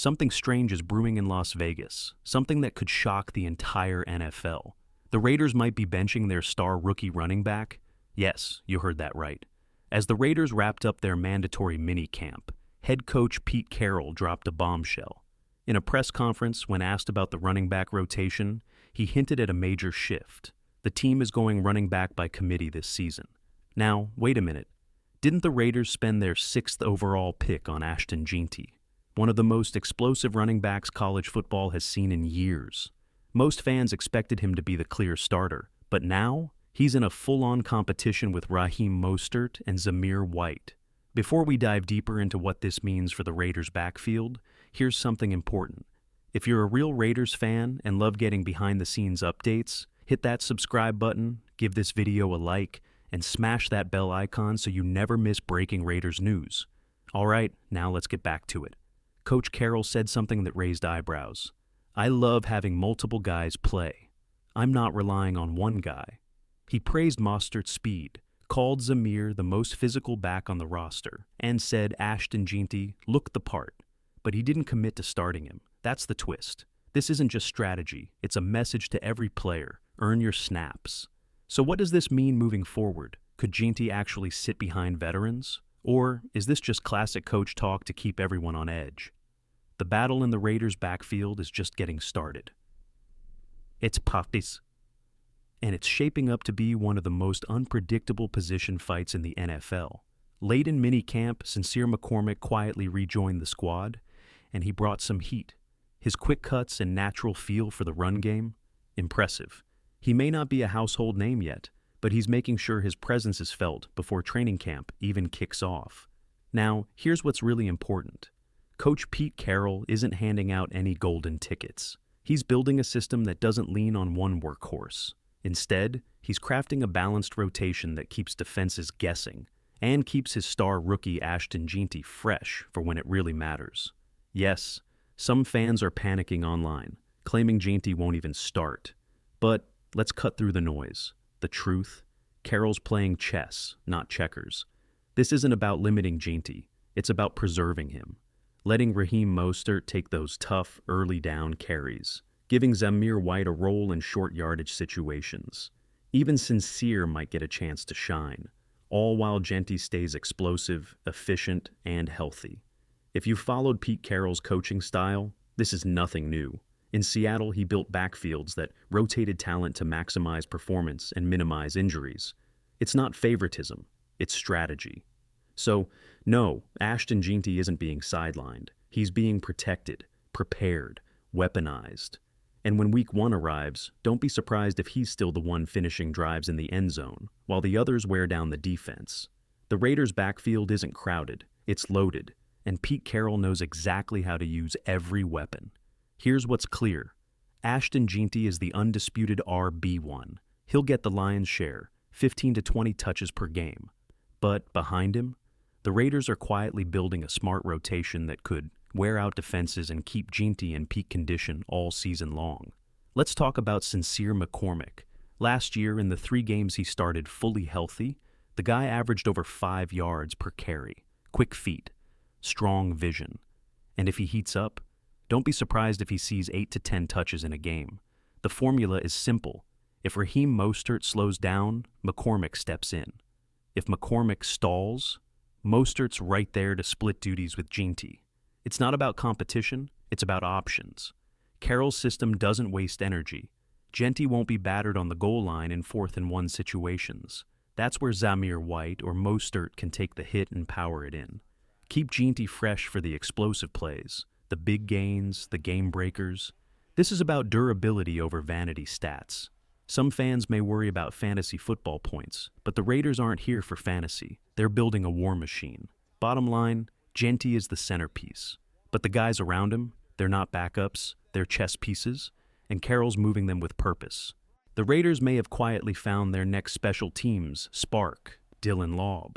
Something strange is brewing in Las Vegas, something that could shock the entire NFL. The Raiders might be benching their star rookie running back. Yes, you heard that right. As the Raiders wrapped up their mandatory mini-camp, head coach Pete Carroll dropped a bombshell. In a press conference, when asked about the running back rotation, he hinted at a major shift. The team is going running back by committee this season. Now, wait a minute. Didn't the Raiders spend their 6th overall pick on Ashton Jeanty, one of the most explosive running backs college football has seen in years? Most fans expected him to be the clear starter, but now he's in a full-on competition with Raheem Mostert and Zamir White. Before we dive deeper into what this means for the Raiders' backfield, here's something important. If you're a real Raiders fan and love getting behind-the-scenes updates, hit that subscribe button, give this video a like, and smash that bell icon so you never miss breaking Raiders news. All right, now let's get back to it. Coach Carroll said something that raised eyebrows. "I love having multiple guys play. I'm not relying on one guy." He praised Mostert's speed, called Zamir the most physical back on the roster, and said Ashton Jeanty looked the part. But he didn't commit to starting him. That's the twist. This isn't just strategy, it's a message to every player. Earn your snaps. So what does this mean moving forward? Could Jeanty actually sit behind veterans? Or is this just classic coach talk to keep everyone on edge? The battle in the Raiders' backfield is just getting started. It's practice, and it's shaping up to be one of the most unpredictable position fights in the NFL. Late in minicamp, Sincere McCormick quietly rejoined the squad, and he brought some heat. His quick cuts and natural feel for the run game, impressive. He may not be a household name yet, but he's making sure his presence is felt before training camp even kicks off. Now, here's what's really important. Coach Pete Carroll isn't handing out any golden tickets. He's building a system that doesn't lean on one workhorse. Instead, he's crafting a balanced rotation that keeps defenses guessing and keeps his star rookie Ashton Jeanty fresh for when it really matters. Yes, some fans are panicking online, claiming Jeanty won't even start. But let's cut through the noise. The truth, Carroll's playing chess, not checkers. This isn't about limiting Jeanty, it's about preserving him. Letting Raheem Mostert take those tough, early down carries, giving Zamir White a role in short yardage situations. Even Sincere might get a chance to shine, all while Jeanty stays explosive, efficient, and healthy. If you followed Pete Carroll's coaching style, this is nothing new. In Seattle, he built backfields that rotated talent to maximize performance and minimize injuries. It's not favoritism, it's strategy. So, no, Ashton Jeanty isn't being sidelined. He's being protected, prepared, weaponized. And when week 1 arrives, don't be surprised if he's still the one finishing drives in the end zone, while the others wear down the defense. The Raiders' backfield isn't crowded, it's loaded, and Pete Carroll knows exactly how to use every weapon. Here's what's clear. Ashton Jeanty is the undisputed RB1. He'll get the lion's share, 15 to 20 touches per game. But behind him, the Raiders are quietly building a smart rotation that could wear out defenses and keep Jeanty in peak condition all season long. Let's talk about Sincere McCormick. Last year, in the 3 games he started fully healthy, the guy averaged over 5 yards per carry. Quick feet, strong vision. And if he heats up, don't be surprised if he sees 8 to 10 touches in a game. The formula is simple. If Raheem Mostert slows down, McCormick steps in. If McCormick stalls, Mostert's right there to split duties with Jeanty. It's not about competition, it's about options. Carroll's system doesn't waste energy. Jeanty won't be battered on the goal line in 4th and 1 situations. That's where Zamir White or Mostert can take the hit and power it in. Keep Jeanty fresh for the explosive plays, the big gains, the game breakers. This is about durability over vanity stats. Some fans may worry about fantasy football points, but the Raiders aren't here for fantasy. They're building a war machine. Bottom line, Jeanty is the centerpiece. But the guys around him, they're not backups, they're chess pieces, and Carroll's moving them with purpose. The Raiders may have quietly found their next special teams spark, Dylan Laube.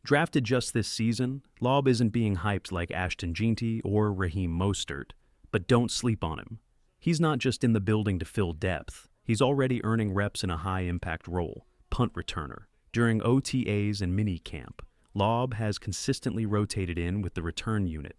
Drafted just this season, Laube isn't being hyped like Ashton Jeanty or Raheem Mostert, but don't sleep on him. He's not just in the building to fill depth. He's already earning reps in a high-impact role, punt returner. During OTAs and minicamp, Laube has consistently rotated in with the return unit.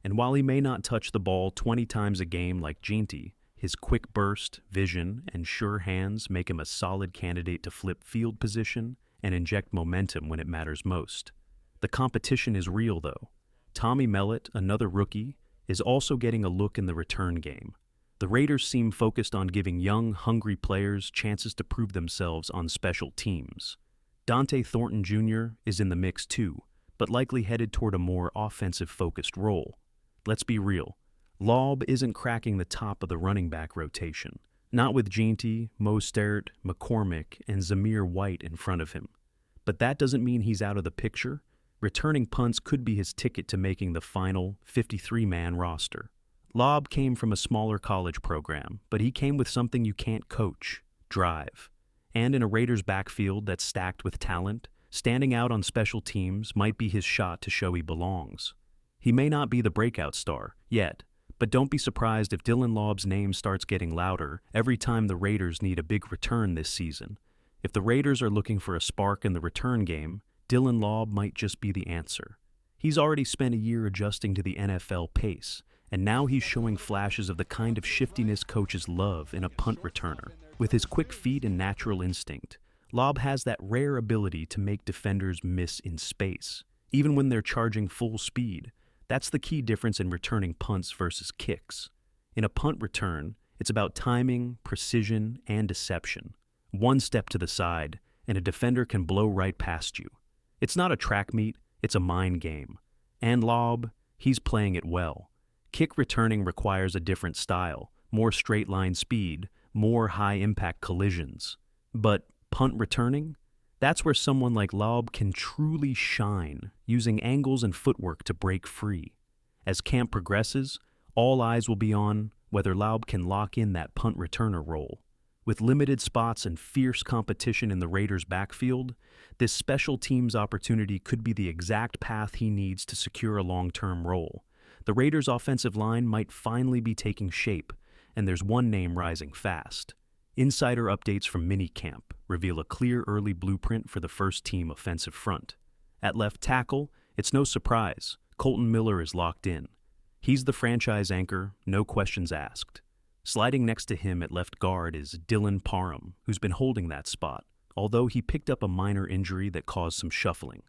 And while he may not touch the ball 20 times a game like Jeanty, his quick burst, vision, and sure hands make him a solid candidate to flip field position and inject momentum when it matters most. The competition is real, though. Tommy Mellott, another rookie, is also getting a look in the return game. The Raiders seem focused on giving young, hungry players chances to prove themselves on special teams. Dante Thornton Jr. is in the mix too, but likely headed toward a more offensive-focused role. Let's be real. Laube isn't cracking the top of the running back rotation, not with Jeanty, Mostert, McCormick, and Zamir White in front of him. But that doesn't mean he's out of the picture. Returning punts could be his ticket to making the final 53-man roster. Laube came from a smaller college program, but he came with something you can't coach: drive. And in a Raiders backfield that's stacked with talent, standing out on special teams might be his shot to show he belongs. He may not be the breakout star yet, but don't be surprised if Dylan Laube's name starts getting louder every time the Raiders need a big return this season. If the Raiders are looking for a spark in the return game, Dylan Laube might just be the answer. He's already spent a year adjusting to the NFL pace, and now he's showing flashes of the kind of shiftiness coaches love in a punt returner. With his quick feet and natural instinct, Laube has that rare ability to make defenders miss in space, even when they're charging full speed. That's the key difference in returning punts versus kicks. In a punt return, it's about timing, precision, and deception. One step to the side, and a defender can blow right past you. It's not a track meet, it's a mind game. And Laube, he's playing it well. Kick returning requires a different style, more straight-line speed, more high-impact collisions. But punt returning? That's where someone like Laube can truly shine, using angles and footwork to break free. As camp progresses, all eyes will be on whether Laube can lock in that punt returner role. With limited spots and fierce competition in the Raiders' backfield, this special teams opportunity could be the exact path he needs to secure a long-term role. The Raiders' offensive line might finally be taking shape, and there's one name rising fast. Insider updates from minicamp reveal a clear early blueprint for the first-team offensive front. At left tackle, it's no surprise, Kolton Miller is locked in. He's the franchise anchor, no questions asked. Sliding next to him at left guard is Dylan Parham, who's been holding that spot, although he picked up a minor injury that caused some shuffling.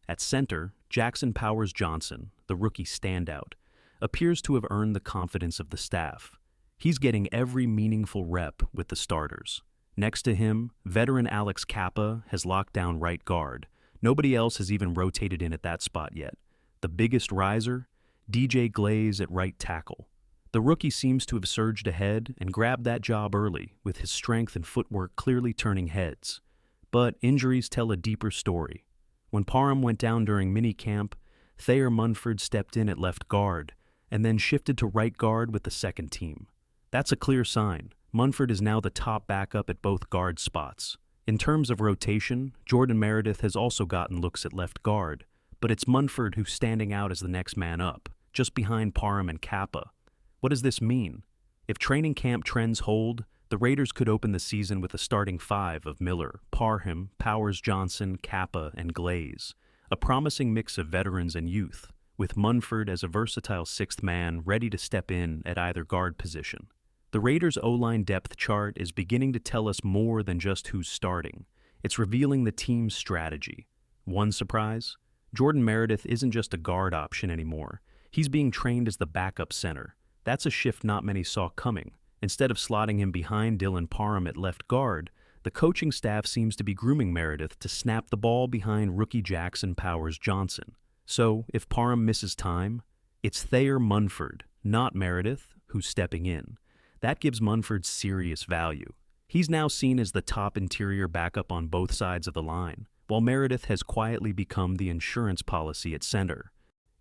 At center, Jackson Powers Johnson, the rookie standout, appears to have earned the confidence of the staff. He's getting every meaningful rep with the starters. Next to him, veteran Alex Kappa has locked down right guard. Nobody else has even rotated in at that spot yet. The biggest riser, DJ Glaze at right tackle. The rookie seems to have surged ahead and grabbed that job early, with his strength and footwork clearly turning heads. But injuries tell a deeper story. When Parham went down during minicamp, Thayer Munford stepped in at left guard and then shifted to right guard with the second team. That's a clear sign. Munford is now the top backup at both guard spots. In terms of rotation, Jordan Meredith has also gotten looks at left guard, but it's Munford who's standing out as the next man up, just behind Parham and Kappa. What does this mean? If training camp trends hold, the Raiders could open the season with a starting five of Miller, Parham, Powers Johnson, Kappa, and Glaze, a promising mix of veterans and youth, with Munford as a versatile sixth man ready to step in at either guard position. The Raiders' O-line depth chart is beginning to tell us more than just who's starting. It's revealing the team's strategy. One surprise? Jordan Meredith isn't just a guard option anymore. He's being trained as the backup center. That's a shift not many saw coming. Instead of slotting him behind Dylan Parham at left guard, the coaching staff seems to be grooming Meredith to snap the ball behind rookie Jackson Powers Johnson. So, if Parham misses time, it's Thayer Munford, not Meredith, who's stepping in. That gives Munford serious value. He's now seen as the top interior backup on both sides of the line, while Meredith has quietly become the insurance policy at center.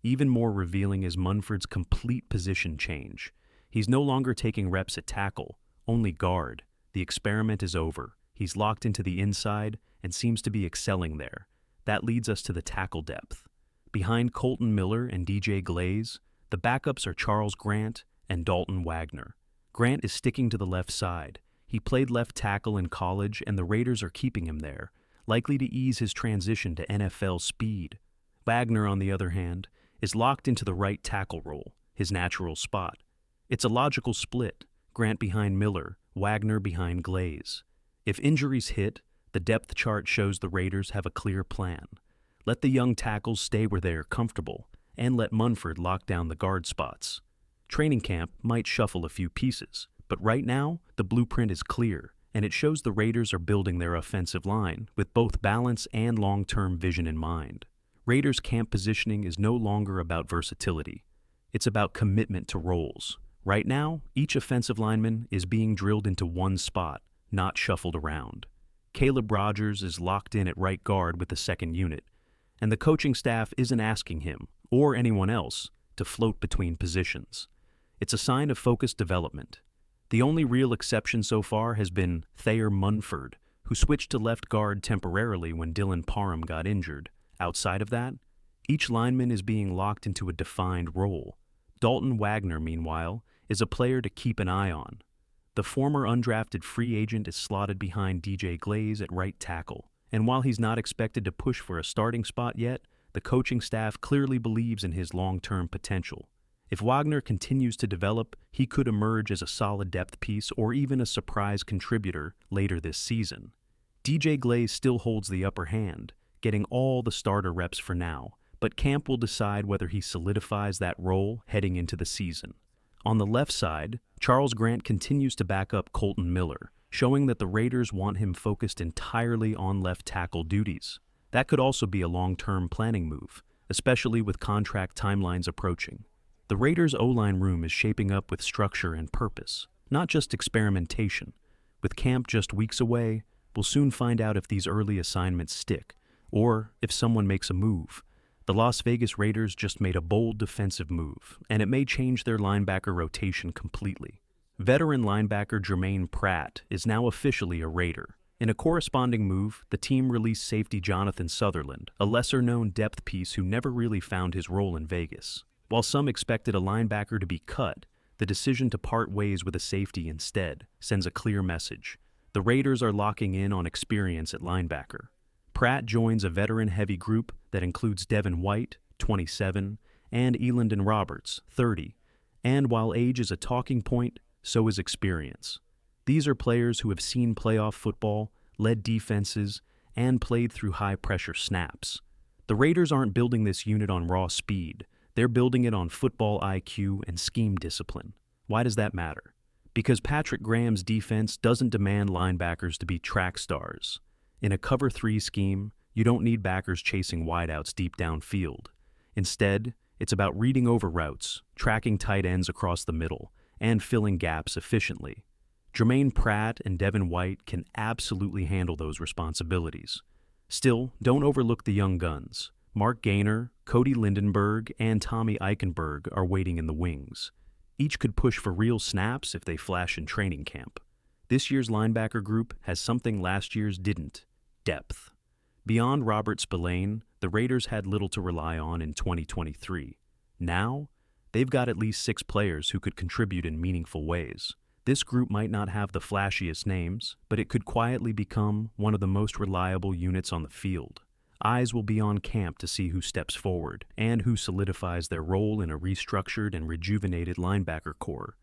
Even more revealing is Munford's complete position change. He's no longer taking reps at tackle, only guard. The experiment is over. He's locked into the inside and seems to be excelling there. That leads us to the tackle depth. Behind Kolton Miller and DJ Glaze, the backups are Charles Grant and Dalton Wagner. Grant is sticking to the left side. He played left tackle in college, and the Raiders are keeping him there, likely to ease his transition to NFL speed. Wagner, on the other hand, is locked into the right tackle role. his natural spot. It's a logical split, Grant behind Miller, Wagner behind Glaze. If injuries hit, the depth chart shows the Raiders have a clear plan. Let the young tackles stay where they are comfortable, and let Munford lock down the guard spots. Training camp might shuffle a few pieces, but right now, the blueprint is clear, and it shows the Raiders are building their offensive line with both balance and long-term vision in mind. Raiders' camp positioning is no longer about versatility. It's about commitment to roles. Right now, each offensive lineman is being drilled into one spot, not shuffled around. Caleb Rogers is locked in at right guard with the second unit, and the coaching staff isn't asking him, or anyone else, to float between positions. It's a sign of focused development. The only real exception so far has been Thayer Munford, who switched to left guard temporarily when Dylan Parham got injured. Outside of that, each lineman is being locked into a defined role. Dalton Wagner, meanwhile, is a player to keep an eye on. The former undrafted free agent is slotted behind DJ Glaze at right tackle, and while he's not expected to push for a starting spot yet, the coaching staff clearly believes in his long-term potential. If Wagner continues to develop, he could emerge as a solid depth piece or even a surprise contributor later this season. DJ Glaze still holds the upper hand, getting all the starter reps for now, but camp will decide whether he solidifies that role heading into the season. On the left side, Charles Grant continues to back up Colton Miller, showing that the Raiders want him focused entirely on left tackle duties. That could also be a long-term planning move, especially with contract timelines approaching. The Raiders' O-line room is shaping up with structure and purpose, not just experimentation. With camp just weeks away, we'll soon find out if these early assignments stick, or if someone makes a move. The Las Vegas Raiders just made a bold defensive move, and it may change their linebacker rotation completely. Veteran linebacker Jermaine Pratt is now officially a Raider. In a corresponding move, the team released safety Jonathan Sutherland, a lesser-known depth piece who never really found his role in Vegas. While some expected a linebacker to be cut, the decision to part ways with a safety instead sends a clear message. The Raiders are locking in on experience at linebacker. Pratt joins a veteran-heavy group that includes Devin White, 27, and Elandon Roberts, 30. And while age is a talking point, so is experience. These are players who have seen playoff football, led defenses, and played through high-pressure snaps. The Raiders aren't building this unit on raw speed. They're building it on football IQ and scheme discipline. Why does that matter? Because Patrick Graham's defense doesn't demand linebackers to be track stars. In a cover 3 scheme, you don't need backers chasing wideouts deep downfield. Instead, it's about reading over routes, tracking tight ends across the middle, and filling gaps efficiently. Jermaine Pratt and Devin White can absolutely handle those responsibilities. Still, don't overlook the young guns. Mark Gaynor, Cody Lindenberg, and Tommy Eichenberg are waiting in the wings. Each could push for real snaps if they flash in training camp. This year's linebacker group has something last year's didn't: depth. Beyond Robert Spillane, the Raiders had little to rely on in 2023. Now, they've got at least 6 players who could contribute in meaningful ways. This group might not have the flashiest names, but it could quietly become one of the most reliable units on the field. Eyes will be on camp to see who steps forward and who solidifies their role in a restructured and rejuvenated linebacker core.